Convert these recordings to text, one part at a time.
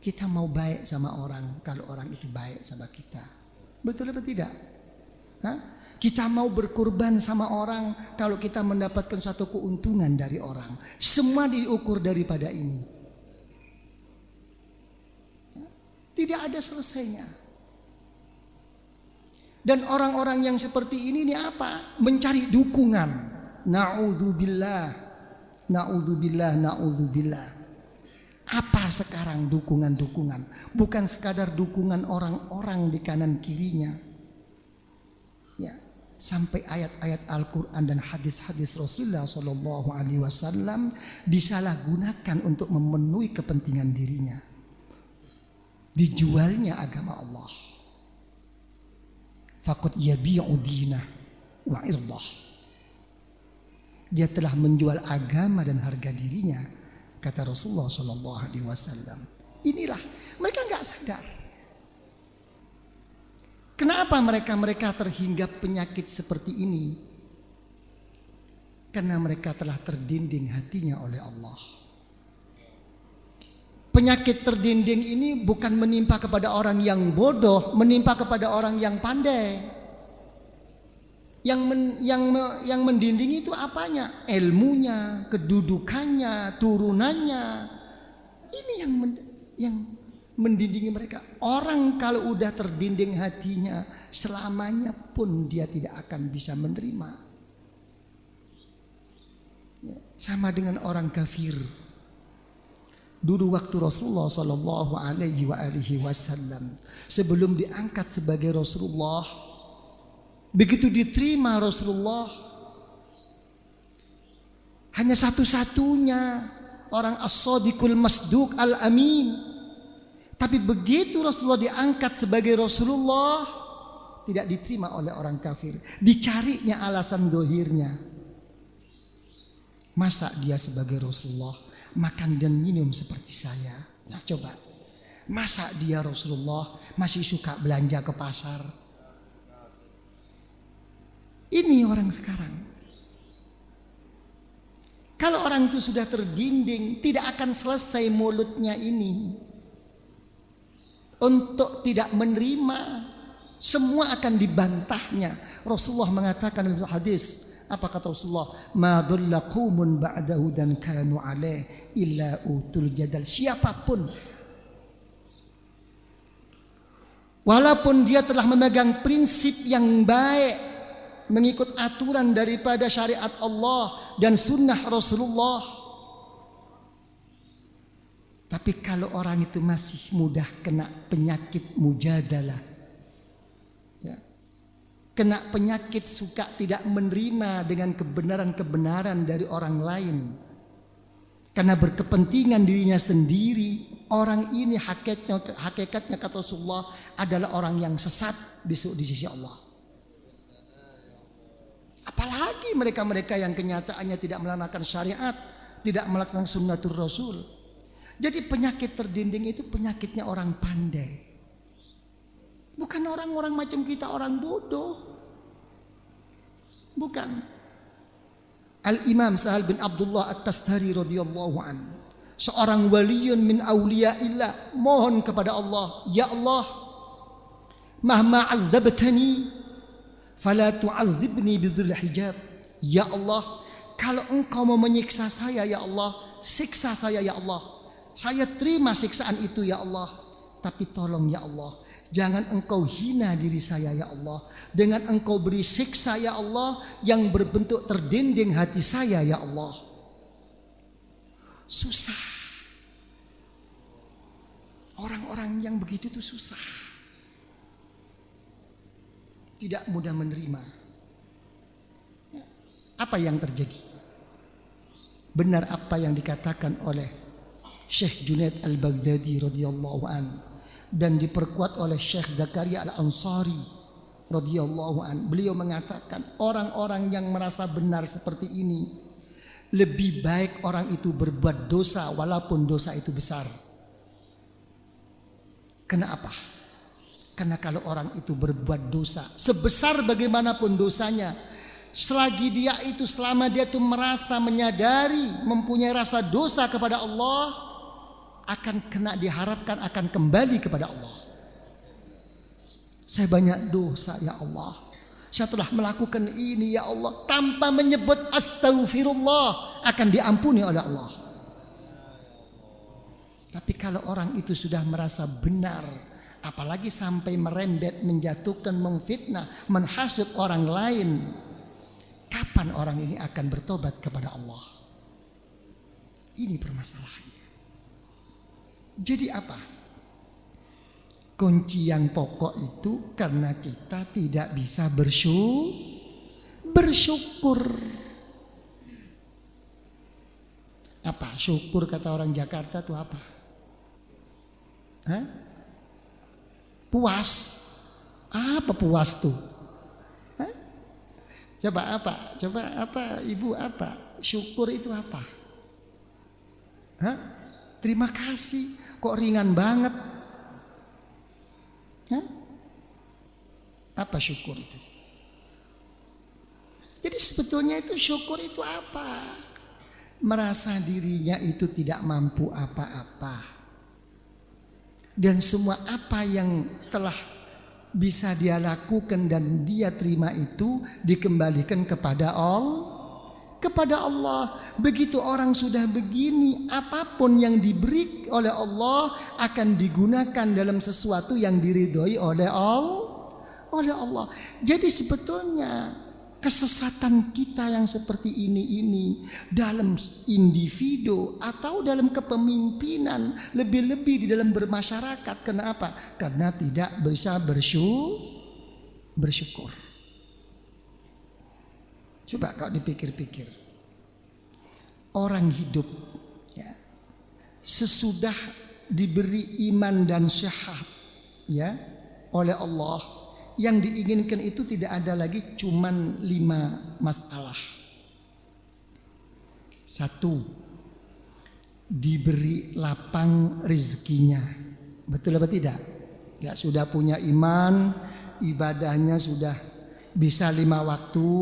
Kita mau baik sama orang kalau orang itu baik sama kita. Betul apa tidak? Kita mau berkorban sama orang kalau kita mendapatkan suatu keuntungan dari orang. Semua diukur daripada ini. Tidak ada selesainya. Dan orang-orang yang seperti ini apa? Mencari dukungan. Na'udzubillah. Na'udzubillah, na'udzubillah. Apa sekarang dukungan-dukungan? Bukan sekadar dukungan orang-orang di kanan kirinya. Ya, sampai ayat-ayat Al-Quran dan hadis-hadis Rasulullah SAW disalahgunakan untuk memenuhi kepentingan dirinya. Dijualnya agama Allah. Faqad yabi'u dinah wa irdah. Dia telah menjual agama dan harga dirinya. Kata Rasulullah SAW. Inilah mereka nggak sadar. Kenapa mereka terhinggap penyakit seperti ini? Karena mereka telah terdinding hatinya oleh Allah. Penyakit terdinding ini bukan menimpa kepada orang yang bodoh, menimpa kepada orang yang pandai. Yang mendinding itu apanya? Ilmunya, kedudukannya, turunannya. Ini yang mendindingi mereka. Orang kalau udah terdinding hatinya, selamanya pun dia tidak akan bisa menerima. Sama dengan orang kafir. Dulu waktu Rasulullah SAW sebelum diangkat sebagai Rasulullah, begitu diterima Rasulullah, hanya satu-satunya orang as-sadiqul masduq al-amin. Tapi begitu Rasulullah diangkat sebagai Rasulullah, tidak diterima oleh orang kafir. Dicarinya alasan dohirnya. Masa dia sebagai Rasulullah makan dan minum seperti saya? Nah coba, masa dia Rasulullah masih suka belanja ke pasar? Ini orang sekarang. Kalau orang itu sudah terdinding, tidak akan selesai mulutnya ini untuk tidak menerima. Semua akan dibantahnya. Rasulullah mengatakan dalam hadis, apa kata Rasulullah? Ma dhalla qaumun ba'dahu dan kanu alaih illa utul jadal. Siapapun, walaupun dia telah memegang prinsip yang baik, mengikut aturan daripada syariat Allah dan sunnah Rasulullah, tapi kalau orang itu masih mudah kena penyakit mujadalah, ya, kena penyakit suka tidak menerima dengan kebenaran-kebenaran dari orang lain, karena berkepentingan dirinya sendiri, orang ini hakikatnya kata Rasulullah adalah orang yang sesat besok di sisi Allah. Apalagi mereka-mereka yang kenyataannya tidak melaksanakan syariat, tidak melaksanakan sunnatul Rasul. Jadi penyakit terdinding itu penyakitnya orang pandai. Bukan orang-orang macam kita, orang bodoh. Bukan. Al-Imam Sahal bin Abdullah At-Tastari radhiyallahu an, seorang waliyun min awliyaillah, mohon kepada Allah, ya Allah, mahma 'adzabtani fala tu'adzibni bidzul hijab. Ya Allah, kalau engkau mau menyiksa saya ya Allah, siksa saya ya Allah. Saya terima siksaan itu ya Allah. Tapi tolong ya Allah, jangan engkau hina diri saya ya Allah, dengan engkau beri siksa ya Allah yang berbentuk terdinding hati saya ya Allah. Susah. Orang-orang yang begitu itu susah. Tidak mudah menerima. Apa yang terjadi? Benar apa yang dikatakan oleh Syekh Junaid Al-Baghdadi radhiyallahu an dan diperkuat oleh Syekh Zakaria Al-Ansari radhiyallahu an. Beliau mengatakan orang-orang yang merasa benar seperti ini, lebih baik orang itu berbuat dosa walaupun dosa itu besar. Kenapa? Karena kalau orang itu berbuat dosa, sebesar bagaimanapun dosanya, selagi dia itu, selama dia itu merasa menyadari, mempunyai rasa dosa kepada Allah, diharapkan akan kembali kepada Allah. Saya banyak dosa ya Allah. Saya telah melakukan ini ya Allah, tanpa menyebut astaghfirullah akan diampuni oleh Allah. Tapi kalau orang itu sudah merasa benar, apalagi sampai merembet, menjatuhkan, memfitnah, menghasut orang lain, kapan orang ini akan bertobat kepada Allah? Ini permasalahannya. Jadi apa? Kunci yang pokok itu karena kita tidak bisa bersyukur. Apa? Syukur kata orang Jakarta itu apa? Hah? Puas. Apa puas tuh? Hah? Coba apa? Ibu apa? Syukur itu apa? Hah? Terima kasih. Kok ringan banget? Hah? Apa syukur itu? Jadi sebetulnya itu syukur itu apa? Merasa dirinya itu tidak mampu apa-apa. Dan semua apa yang telah bisa dia lakukan dan dia terima itu dikembalikan kepada Allah. Begitu orang sudah begini, apapun yang diberi oleh Allah akan digunakan dalam sesuatu yang diridhoi oleh Allah. Jadi sebetulnya kesesatan kita yang seperti ini dalam individu atau dalam kepemimpinan, lebih-lebih di dalam bermasyarakat. Kenapa? Karena tidak bisa bersyukur. Coba kalau dipikir-pikir, orang hidup ya, sesudah diberi iman dan sehat ya oleh Allah, yang diinginkan itu tidak ada lagi cuman 5 masalah. 1, diberi lapang rezekinya. Betul apa tidak? Ya, sudah punya iman, ibadahnya sudah bisa 5 waktu,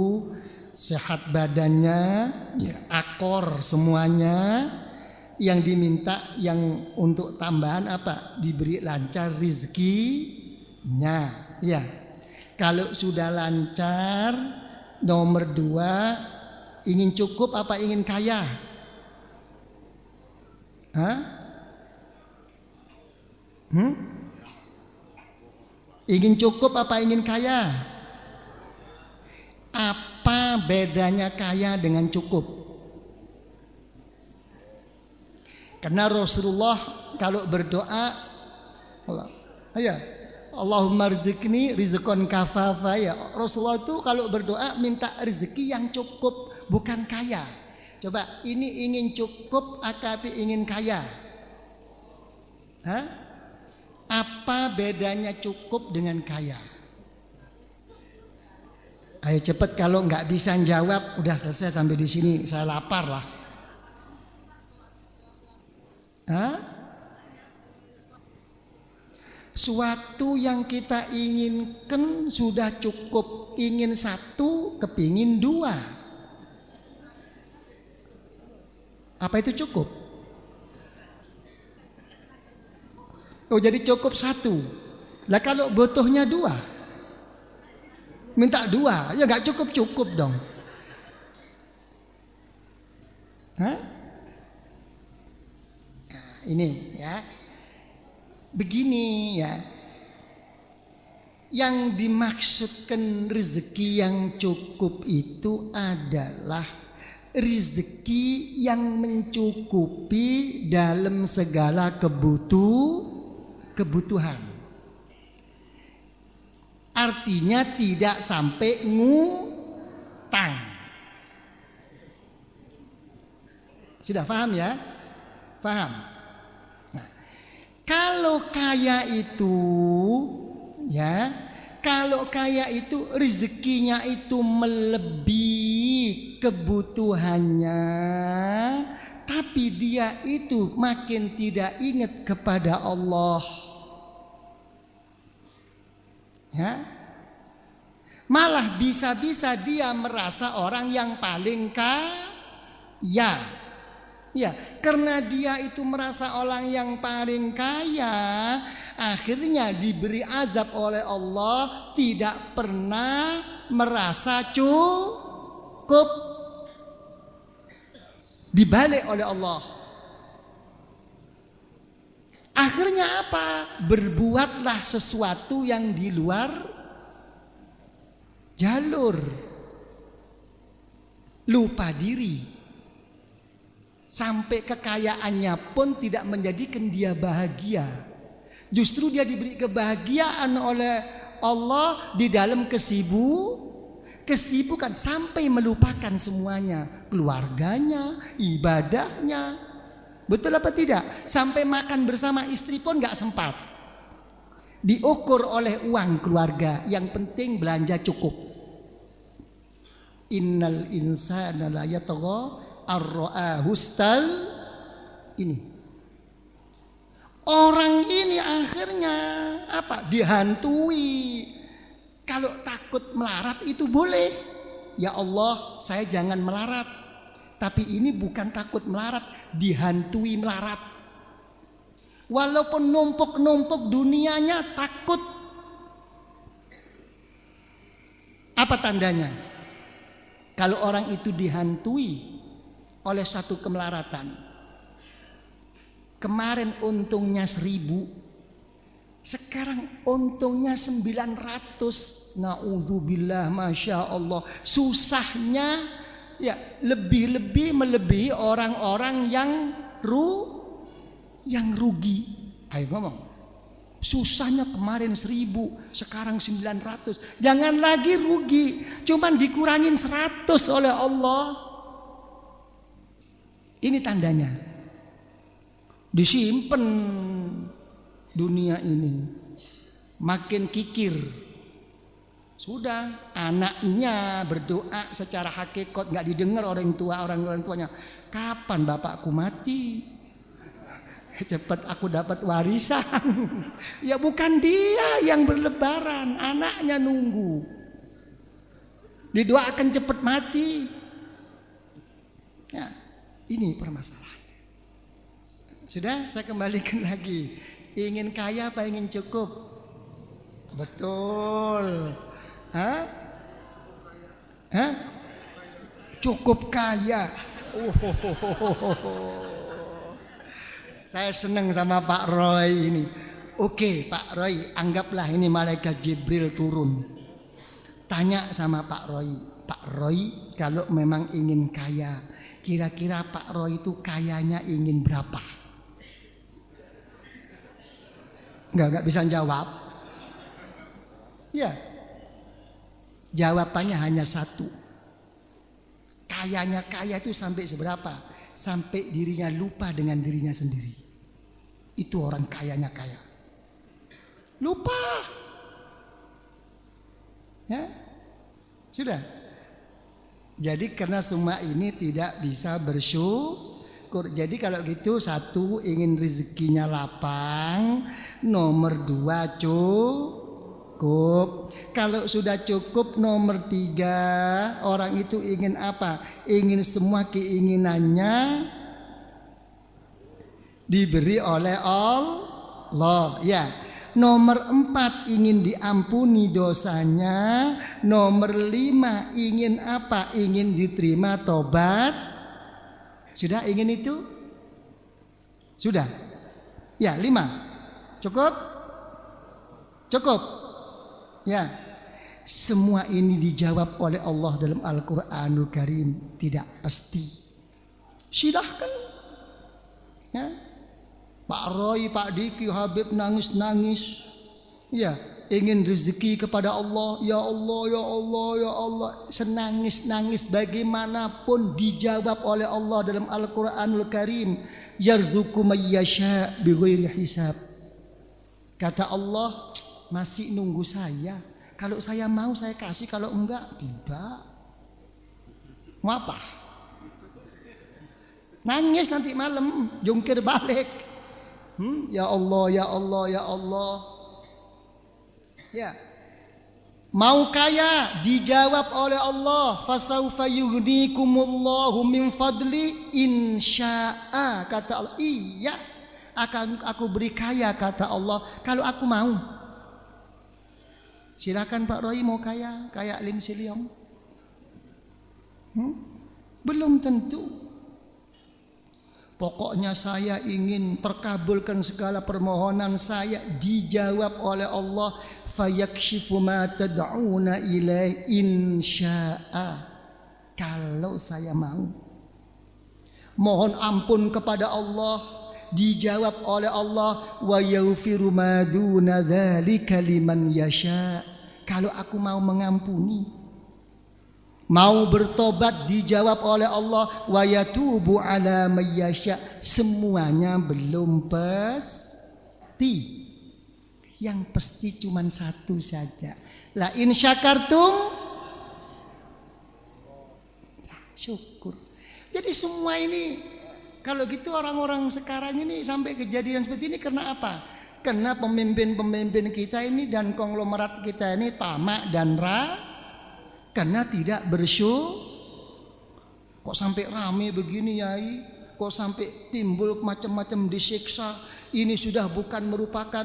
sehat badannya, ya, akor semuanya. Yang diminta yang untuk tambahan apa? Diberi lancar rezekinya. Ya, kalau sudah lancar, nomor 2, ingin cukup apa ingin kaya? Hah? Ingin cukup apa ingin kaya? Apa bedanya kaya dengan cukup? Karena Rasulullah kalau berdoa, Allahumma rizqni rizqan kafafa, ya. Rasulullah itu kalau berdoa minta rezeki yang cukup, bukan kaya. Coba, ini ingin cukup tapi ingin kaya. Hah? Apa bedanya cukup dengan kaya? Ayo cepat, kalau nggak bisa jawab udah selesai sampai di sini, saya lapar lah. Hah? Suatu yang kita inginkan sudah cukup. Ingin 1, kepingin 2. Apa itu cukup? Oh, jadi cukup 1. Lah kalau butuhnya 2, minta 2, ya gak cukup dong. Hah? Ini ya, begini ya, yang dimaksudkan rezeki yang cukup itu adalah rezeki yang mencukupi dalam segala kebutuhan. Artinya tidak sampai ngutang. Sudah paham ya? Paham? Kalau kaya itu ya, kalau kaya itu rezekinya itu melebihi kebutuhannya, tapi dia itu makin tidak ingat kepada Allah. Ya. Malah bisa-bisa dia merasa orang yang paling kaya. Ya, karena dia itu merasa orang yang paling kaya, akhirnya diberi azab oleh Allah, tidak pernah merasa cukup. Dibalik oleh Allah. Akhirnya apa? Berbuatlah sesuatu yang di luar jalur. Lupa diri. Sampai kekayaannya pun tidak menjadikan dia bahagia. Justru dia diberi kebahagiaan oleh Allah di dalam kesibukan sampai melupakan semuanya, keluarganya, ibadahnya. Betul apa tidak? Sampai makan bersama istri pun gak sempat. Diukur oleh uang keluarga, yang penting belanja cukup. Innal insana la yatgha ar-ra'ahustal ini. Orang ini akhirnya apa? Dihantui. Kalau takut melarat itu boleh. Ya Allah, saya jangan melarat. Tapi ini bukan takut melarat, dihantui melarat. Walaupun numpuk-numpuk dunianya takut. Apa tandanya? Kalau orang itu dihantui oleh satu kemelaratan. Kemarin untungnya 1.000, sekarang untungnya 900. Na'udzubillah, masya Allah. Susahnya ya lebih melebihi orang-orang yang rugi. Ayo ngomong. Susahnya kemarin 1.000, sekarang 900. Jangan lagi rugi, cuman dikurangin 100 oleh Allah. Ini tandanya disimpan dunia ini, makin kikir. Sudah anaknya berdoa secara hakikat nggak didengar orang tuanya. Kapan bapakku mati? Cepat aku dapat warisan. Ya bukan dia yang berlebaran, anaknya nunggu. Didoakan cepat mati. Ya, ini permasalahannya. Sudah, saya kembalikan lagi. Ingin kaya apa ingin cukup? Betul. Hah? Cukup kaya. Saya senang sama Pak Roy ini. Oke, Pak Roy, anggaplah ini malaikat Jibril turun. Tanya sama Pak Roy. Pak Roy, kalau memang ingin kaya, kira-kira Pak Roy itu kayanya ingin berapa? Enggak bisa jawab. Ya. Jawabannya hanya satu. Kayanya kaya itu sampai seberapa? Sampai dirinya lupa dengan dirinya sendiri. Itu orang kayanya kaya. Lupa. Ya. Sudah. Jadi karena semua ini tidak bisa bersyukur. Jadi kalau gitu, satu, ingin rezekinya lapang. Nomor 2, cukup. Kalau sudah cukup, nomor 3, orang itu ingin apa? Ingin semua keinginannya diberi oleh Allah. Ya. Nomor 4, ingin diampuni dosanya. Nomor 5, ingin apa? Ingin diterima tobat. Sudah ingin itu? Sudah. Ya, 5. Cukup? Cukup. Ya. Semua ini dijawab oleh Allah dalam Al-Qur'anul Karim. Tidak pasti. Silahkan. Ya. Pak Roy, Pak Diki, Habib nangis-nangis. Ya, ingin rezeki kepada Allah. Ya Allah, ya Allah, ya Allah. Senangis-nangis bagaimanapun dijawab oleh Allah dalam Al-Qur'anul Karim. Yarzuqu may yasha bighairi hisab. Kata Allah, masih nunggu saya. Kalau saya mau saya kasih, kalau enggak tidak. Mau apa? Nangis nanti malam, jungkir balik. Ya Allah, ya Allah, ya Allah. Ya. Mau kaya, dijawab oleh Allah, fasaufa yughnikumullahu min fadli insya'a, kata Allah. Iya, akan aku beri kaya, kata Allah, kalau aku mau. Silakan Pak Roy, mau kaya, kayak Lim Siliong? Belum tentu. Pokoknya saya ingin terkabulkan segala permohonan saya, dijawab oleh Allah, fayakshifu ma tad'una ilai insya'a, kalau saya mau. Mohon ampun kepada Allah, dijawab oleh Allah, wa yaghfiru ma duna dzalika liman yasha, kalau aku mau mengampuni. Mau bertobat, dijawab oleh Allah, wa yatubu ala mayyasha, semuanya belum pasti. Yang pasti cuma satu saja, la in syakartum, syukur. Jadi semua ini, kalau gitu orang-orang sekarang ini sampai kejadian seperti ini karena apa? Karena pemimpin-pemimpin kita ini dan konglomerat kita ini tamak dan karena tidak bersyukur. Kok sampai rame begini Yai? Kok sampai timbul macam-macam disiksa? Ini sudah bukan merupakan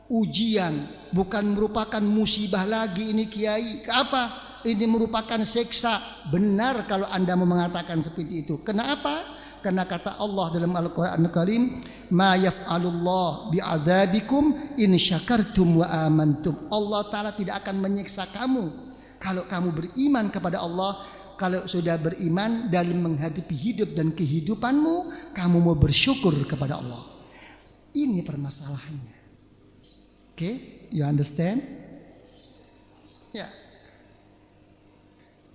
ujian, bukan merupakan musibah lagi ini Kiai. Apa? Ini merupakan siksa. Benar kalau Anda mau mengatakan seperti itu. Kenapa? Karena kata Allah dalam Al-Quran Al-Karim, ma yaf'alullah bi'adzabikum in syakartum wa amantum. Allah Ta'ala tidak akan menyiksa kamu kalau kamu beriman kepada Allah. Kalau sudah beriman, dalam menghadapi hidup dan kehidupanmu, kamu mau bersyukur kepada Allah. Ini permasalahannya. Oke, you understand? Ya.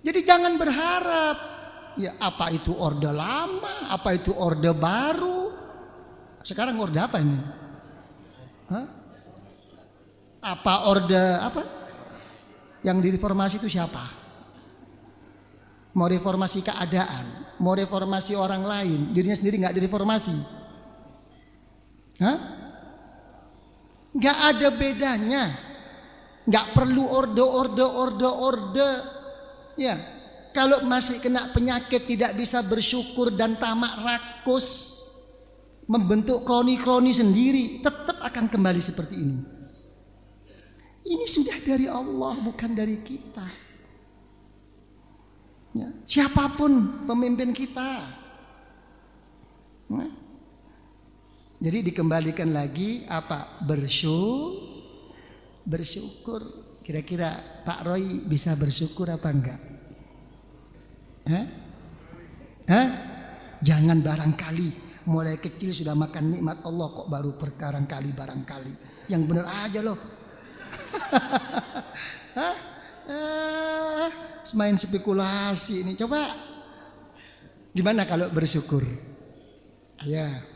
Jadi jangan berharap, ya apa itu orde lama, apa itu orde baru. Sekarang orde apa ini? Hah? Apa orde apa? Yang direformasi itu siapa? Mau reformasi keadaan, mau reformasi orang lain, dirinya sendiri nggak direformasi. Hah? Nggak ada bedanya. Nggak perlu orde. Ya, kalau masih kena penyakit tidak bisa bersyukur dan tamak rakus, membentuk kroni-kroni sendiri, tetap akan kembali seperti ini. Ini sudah dari Allah, bukan dari kita. Ya, siapapun pemimpin kita. Nah, jadi dikembalikan lagi apa? Bersyukur. Kira-kira Pak Roy bisa bersyukur apa enggak? Hah? Jangan barangkali mulai kecil sudah makan nikmat Allah kok baru barangkali. Yang benar aja loh. Main spekulasi ini. Coba gimana kalau bersyukur? Ya.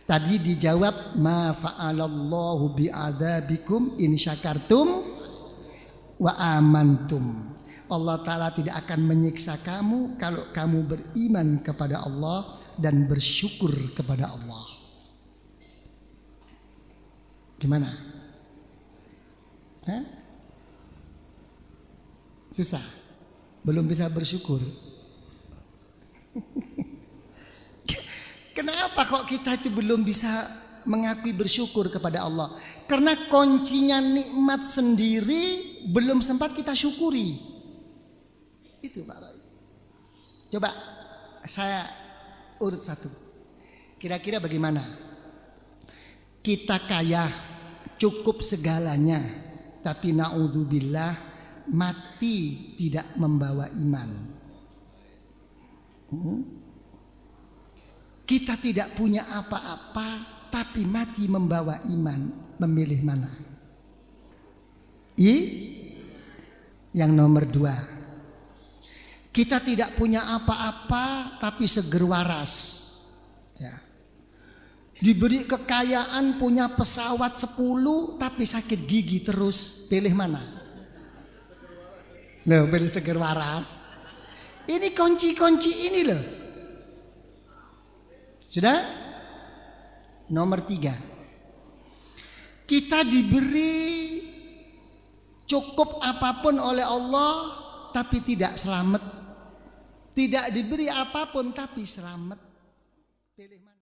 Tadi dijawab ma fa'alallahu bi'adzabikum in syakartum wa amantum. Allah Ta'ala tidak akan menyiksa kamu kalau kamu beriman kepada Allah dan bersyukur kepada Allah. Gimana? Hah? Susah? Belum bisa bersyukur? Kenapa kok kita itu belum bisa mengakui bersyukur kepada Allah? Karena kuncinya nikmat sendiri belum sempat kita syukuri. Itu Pak Roy. Coba saya urut satu. Kira-kira bagaimana? Kita kaya, cukup segalanya, tapi na'udzubillah mati tidak membawa iman. Kita tidak punya apa-apa, tapi mati membawa iman. Memilih mana? Yang nomor 2. Kita tidak punya apa-apa, tapi seger waras. Ya. Diberi kekayaan, punya pesawat 10, tapi sakit gigi terus. Pilih mana? Loh, pilih seger waras. Ini kunci-kunci ini loh. Sudah? Nomor 3. Kita diberi cukup apapun oleh Allah tapi tidak selamat. Tidak diberi apapun tapi selamat. Pilih mana?